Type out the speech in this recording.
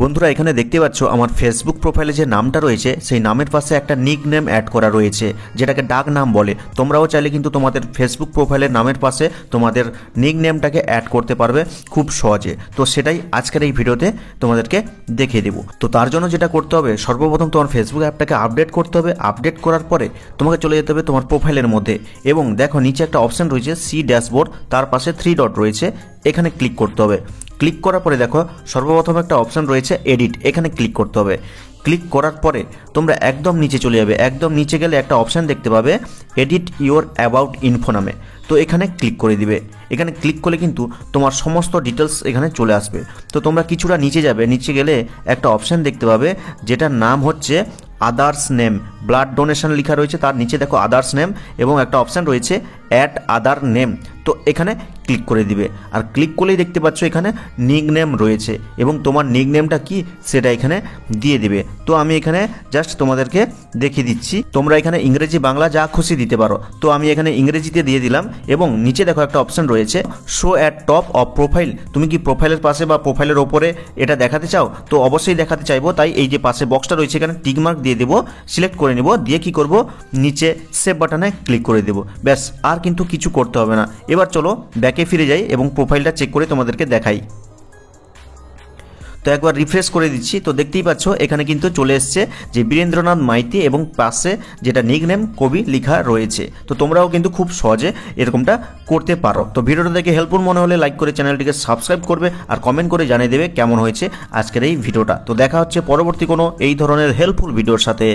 বন্ধুরা এখানে দেখতে পাচ্ছ আমার ফেসবুক প্রোফাইলে যে নামটা রয়েছে সেই নামের পাশে একটা নিক নেম অ্যাড করা রয়েছে, যেটাকে ডাক নাম বলে। তোমরাও চাইলে কিন্তু তোমাদের ফেসবুক প্রোফাইলের নামের পাশে তোমাদের নিক নেমটাকে অ্যাড করতে পারবে খুব সহজে। তো সেটাই আজকের এই ভিডিওতে তোমাদেরকে দেখিয়ে দেবো। তো তার জন্য যেটা করতে হবে, সর্বপ্রথম তোমার ফেসবুক অ্যাপটাকে আপডেট করতে হবে। আপডেট করার পরে তোমাকে চলে যেতে হবে তোমার প্রোফাইলের মধ্যে, এবং দেখো নিচে একটা অপশন রয়েছে সি ড্যাশবোর্ড, তার পাশে 3 ডট রয়েছে, এখানে ক্লিক করতে হবে। ক্লিক করার পরে দেখো সর্বপ্রথম একটা অপশন রয়েছে এডিট, এখানে ক্লিক করতে হবে। ক্লিক করার পরে তোমরা একদম নিচে চলে যাবে। একদম নিচে গেলে একটা অপশান দেখতে পাবে এডিট ইওর অ্যাবাউট ইনফো নামে, তো এখানে ক্লিক করে দিবে। এখানে ক্লিক করলে কিন্তু তোমার সমস্ত ডিটেলস এখানে চলে আসবে। তো তোমরা কিছুটা নিচে যাবে, নিচে গেলে একটা অপশান দেখতে পাবে যেটার নাম হচ্ছে আদার্স নেম। ব্লাড ডোনেশন লেখা রয়েছে, তার নিচে দেখো আদার্স নেম এবং একটা অপশান রয়েছে অ্যাড আদার নেম, তো এখানে ক্লিক করে দিবে। আর ক্লিক করলেই দেখতে পাচ্ছ এখানে নিক নেম রয়েছে এবং তোমার নিক নেমটা কি সেটা এখানে দিয়ে দিবে। তো আমি এখানে জাস্ট তোমাদেরকে দেখিয়ে দিচ্ছি, তোমরা এখানে ইংরেজি বাংলা যা খুশি দিতে পারো। তো আমি এখানে ইংরেজিতে দিয়ে দিলাম এবং নিচে দেখো একটা অপশান রয়েছে show at top of profile. তুমি কি প্রোফাইলের পাশে বা প্রোফাইলের ওপরে এটা দেখাতে চাও? তো অবশ্যই দেখাতে চাইবো, তাই এই যে পাশে বক্সটা রয়েছে এখানে টিক মার্ক দিয়ে দেবো, সিলেক্ট করে নেব, দিয়ে কি করব নিচে সেভ বাটনে ক্লিক করে দেবো। ব্যাস, আর কিন্তু কিছু করতে হবে না। এবার চলো ব্যাকে ফিরে যাই এবং প্রোফাইলটা চেক করে তোমাদেরকে দেখাই। তো একবার রিফ্রেশ করে দিচ্ছি, তো দেখতেই পাচ্ছ এখানে কিন্তু চলে এসছে যে বীরেন্দ্রনাথ মাইতি এবং পাশে যেটা নিক নেম কবি লেখা রয়েছে। তো তোমরাও কিন্তু খুব সহজে এরকমটা করতে পারো। তো ভিডিওটা দেখে হেল্পফুল মনে হলে লাইক করে চ্যানেলটিকে সাবস্ক্রাইব করবে আর কমেন্ট করে জানিয়ে দেবে কেমন হয়েছে আজকের এই ভিডিওটা। তো দেখা হচ্ছে পরবর্তী কোনো এই ধরনের হেল্পফুল ভিডিওর সাথে।